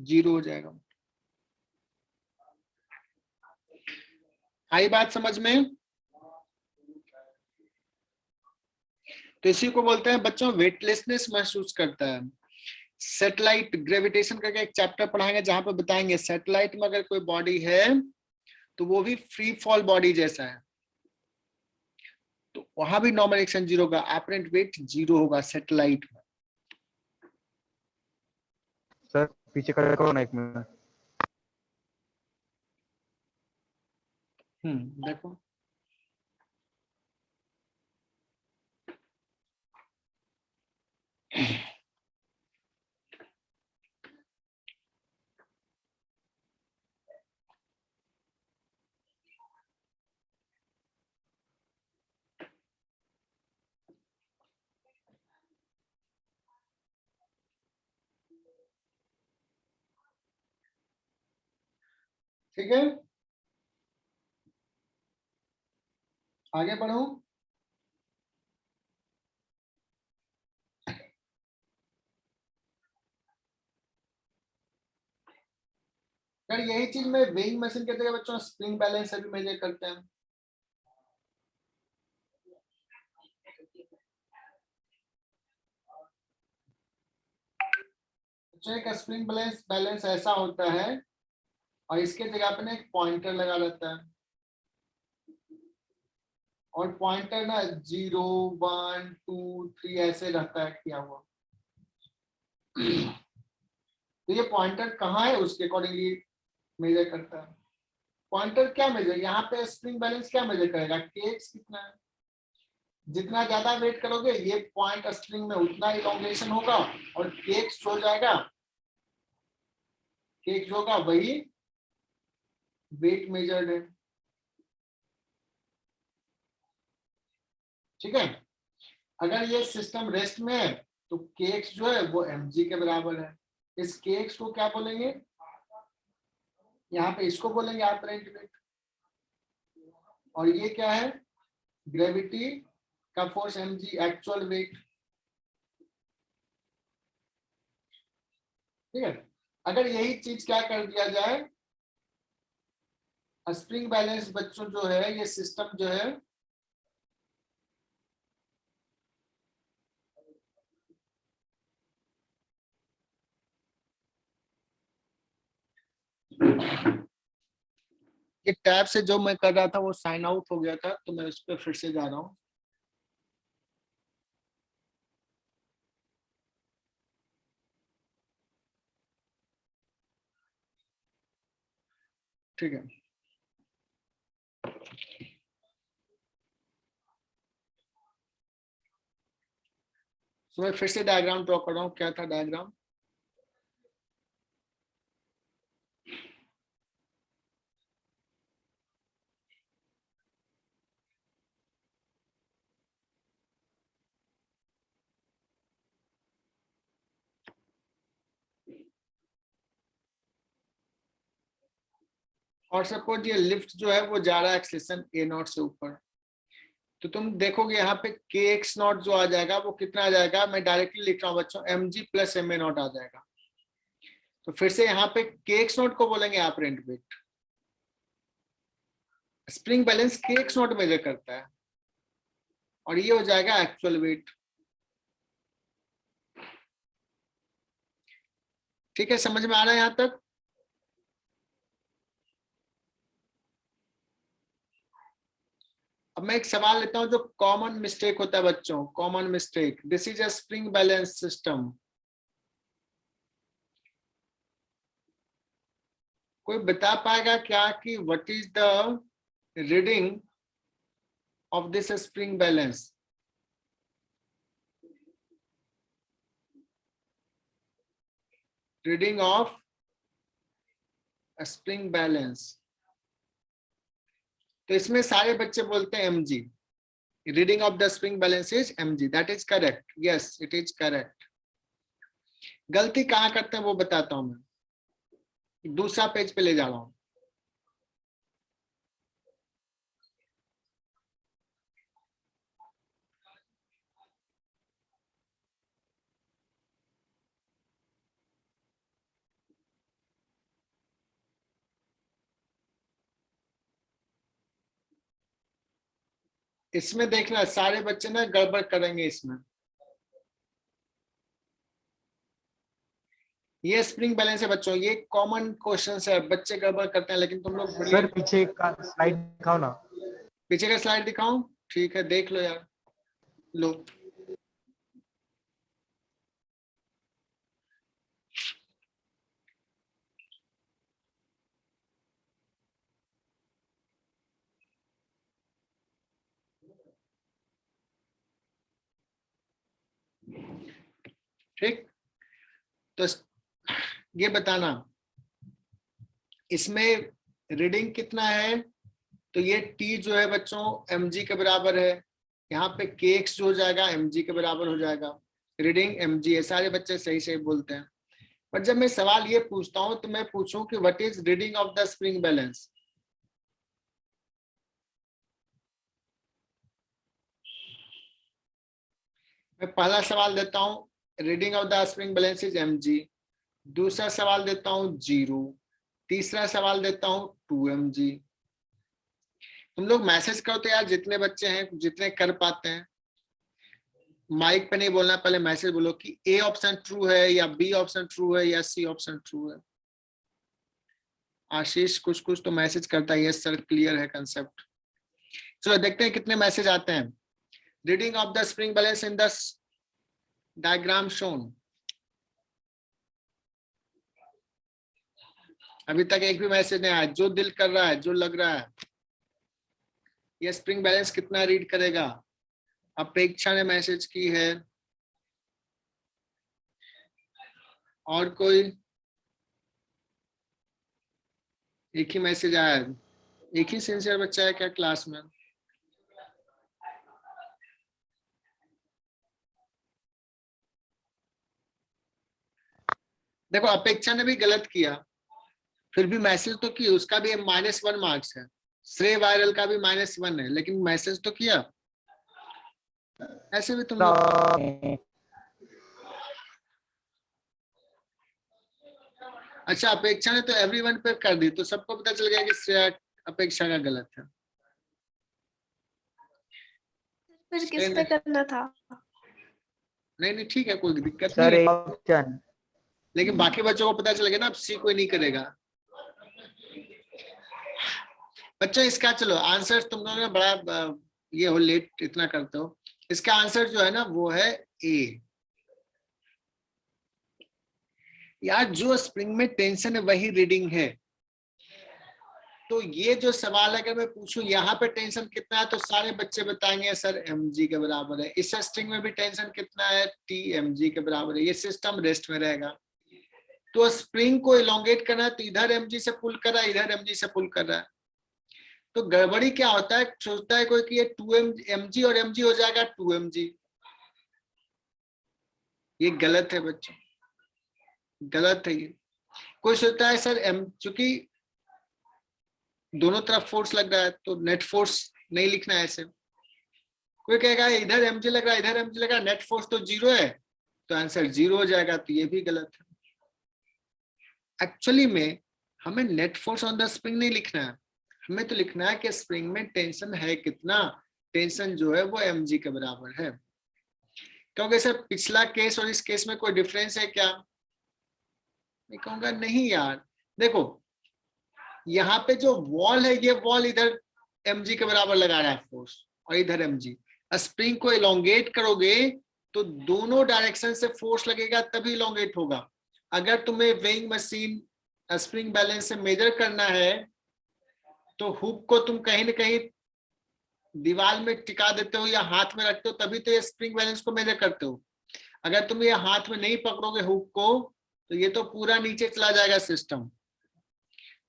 0 हो जाएगा। आई बात समझ में? तो इसी को बोलते हैं बच्चों वेटलेसनेस महसूस करता है। सैटेलाइट ग्रेविटेशन करके एक चैप्टर पढ़ाएंगे जहां पर बताएंगे सैटेलाइट में अगर कोई बॉडी है तो वो भी फ्री फॉल बॉडी जैसा है, तो वहां भी नॉर्मल एक्शन 0 होगा, अपरेंट वेट 0 होगा सैटेलाइट में। सर पीछे खड़े करो ना 1 मिनट। देखो ठीक है। आगे बढ़ूं? यार यही चीज में वेइंग मशीन के जगह बच्चों स्प्रिंग बैलेंस से भी मेजर करते हैं। बच्चों एक स्प्रिंग बैलेंस बैलेंस ऐसा होता है और इसके जगह अपने एक पॉइंटर लगा रहता है और पॉइंटर ना 0 1 2 3 ऐसे रहता है किया हुआ। तो ये पॉइंटर कहाँ है उसके अकॉर्डिंगली मेजर करता है। पॉइंटर क्या मेजर, यहाँ पे स्प्रिंग बैलेंस क्या मेजर करेगा, केक्स कितना है। जितना ज्यादा वेट करोगे ये पॉइंट स्प्रिंग में उतना इलोंगेशन होगा और केक्स हो जाएगा, केक जो होगा वही वेट मेजर्ड है। ठीक है, अगर ये सिस्टम रेस्ट में है तो केक्स जो है वो mg के बराबर है। इस केक्स को क्या बोलेंगे, यहाँ पे इसको बोलेंगे ऑपरेंट वेट। और ये क्या है, ग्रेविटी का फोर्स mg, एक्चुअल वेट। ठीक है, अगर यही चीज क्या कर दिया जाए, स्प्रिंग बैलेंस बच्चों जो है ये सिस्टम जो है ये टैब से जो मैं कर रहा था वो साइन आउट हो गया था, तो मैं उस पर फिर से जा रहा हूँ। ठीक है, तो मैं फिर से डायग्राम ड्रॉ कर रहा हूँ। क्या था डायग्राम, और सपोज ये लिफ्ट जो है वो जा रहा है एक्सेलेरेशन ए नॉट से ऊपर, तो तुम देखोगे यहाँ पे के एक्स नॉट जो आ जाएगा वो कितना आ जाएगा, मैं डायरेक्टली लिख रहा हूँ बच्चों, mg प्लस ma नॉट आ जाएगा। तो फिर से यहाँ पे के एक्स नॉट को बोलेंगे ऑपरेंट वेट। स्प्रिंग बैलेंस के एक्स नॉट मेजर करता है और ये हो जाएगा एक्चुअल वेट। ठीक है, समझ में आ रहा है यहाँ तक? अब मैं एक सवाल लेता हूं जो कॉमन मिस्टेक होता है बच्चों, common mistake, this is a spring balance system. कोई बता पाएगा क्या कि what is the reading of this spring balance? Reading of spring balance, तो इसमें सारे बच्चे बोलते हैं mg। Reading of the spring balance is mg, that is correct, yes it is correct. गलती कहाँ करते हैं वो बताता हूं मैं, दूसरा पेज पे ले जा रहा हूं। इसमें देखना सारे बच्चे ना गड़बड़ करेंगे इसमें। ये स्प्रिंग बैलेंस है बच्चों, ये कॉमन क्वेश्चन है, बच्चे गड़बड़ करते हैं लेकिन तुम लोग सर पीछे का स्लाइड दिखाओ ना। पीछे का स्लाइड दिखाऊं? ठीक है, देख लो यार, लो। ठीक, तो ये बताना इसमें रीडिंग कितना है, तो ये t जो है बच्चों mg के बराबर है, यहाँ पे kx जो हो जाएगा mg के बराबर हो जाएगा। रीडिंग mg है, सारे बच्चे सही सही बोलते हैं। पर जब मैं सवाल ये पूछता हूं तो मैं पूछूं कि what is reading of the spring balance, मैं पहला सवाल देता हूँ, reading of the spring balance is mg। दूसरा सवाल देता हूँ 0। तीसरा सवाल देता हूँ 2mg। तुम लोग मैसेज करो तो यार, जितने बच्चे हैं, जितने कर पाते हैं। माइक पे नहीं बोलना, पहले मैसेज बोलो कि ए ऑप्शन ट्रू है या बी ऑप्शन ट्रू है या सी ऑप्शन ट्रू है। आशीष कुछ कुछ तो मैसेज करता है, यस सर क्लियर है कंसेप्ट। चलो देखते हैं कितने मैसेज आते हैं। Reading of the spring balance in the diagram shown. अभी तक एक भी मैसेज नहीं आया। जो दिल कर रहा है, जो लग रहा है, ये स्प्रिंग बैलेंस कितना रीड करेगा। अपेक्षा ने मैसेज की है, और कोई? एक ही मैसेज आया है। एक ही सिंसियर बच्चा है क्या क्लास में? देखो अपेक्षा ने भी गलत किया, फिर भी मैसेज तो किया। उसका भी -1 मार्क्स है। श्रेय वायरल का भी -1 है, लेकिन मैसेज तो किया। ऐसे भी तुम लोग। अच्छा, अपेक्षा ने तो एवरीवन पे कर दी, तो सबको पता चल गया कि श्रेया अपेक्षा का गलत है। फिर किस पे करना था? नहीं नहीं ठीक है, कोई दिक्कत सर नहीं है। ऑप्शन लेकिन बाकी बच्चों को पता चल गया ना, अब सी कोई नहीं करेगा। बच्चों इसका चलो आंसर, तुम लोगों ने बड़ा ये हो लेट इतना करते हो। इसका आंसर जो है ना वो है ए। यार जो स्प्रिंग में टेंशन है वही रीडिंग है। तो ये जो सवाल अगर मैं पूछूं यहाँ पे टेंशन कितना है, तो सारे बच्चे बताएंगे सर mg के बराबर है। इस स्ट्रिंग में भी टेंशन कितना है, tmg के बराबर है। ये सिस्टम रेस्ट में रहेगा। तो स्प्रिंग को इलोंगेट करना है, तो इधर mg से पुल कर रहा है, इधर mg से पुल कर रहा है। तो गड़बड़ी क्या होता है, सोचता है कोई कि ये 2mg और mg हो जाएगा 2mg। ये गलत है बच्चों, गलत है ये। कोई सोचता है सर चूंकि दोनों तरफ फोर्स लग रहा है तो नेट फोर्स नहीं लिखना है ऐसे। कोई कहेगा इधर mg लग रहा है, इधर mg लग रहा है, नेट फोर्स तो 0 है, तो आंसर 0 हो जाएगा। तो ये भी गलत है। एक्चुअली में हमें net force on the spring नहीं लिखना है, हमें तो लिखना है कि स्प्रिंग में टेंशन है कितना। टेंशन जो है वो mg के बराबर है। क्योंकि सर पिछला केस और इस केस में कोई डिफरेंस है क्या? मैं कहूंगा नहीं यार। देखो यहाँ पे जो वॉल है, ये वॉल इधर mg के बराबर लगा रहा है फोर्स, और इधर mg। स्प्रिंग को इलोंगेट करोगे तो दोनों डायरेक्शन से फोर्स लगेगा, तभी इलोंगेट होगा। अगर तुम्हें वेइंग मशीन स्प्रिंग बैलेंस से मेजर करना है, तो हुक को तुम कहीं ना कहीं दीवार में टिका देते हो या हाथ में रखते हो, तभी तो ये स्प्रिंग बैलेंस को मेजर करते हो। अगर तुम ये हाथ में नहीं पकड़ोगे हुक को, तो ये तो पूरा नीचे चला जाएगा सिस्टम।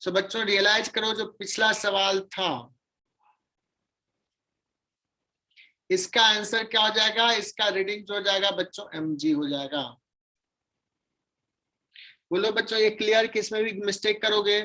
सो बच्चों रियलाइज करो, जो पिछला सवाल था इसका आंसर क्या हो जाएगा, इसका रीडिंग जो हो जाएगा बच्चों mg हो जाएगा। बोलो बच्चों ये क्लियर कि इसमें भी मिस्टेक करोगे?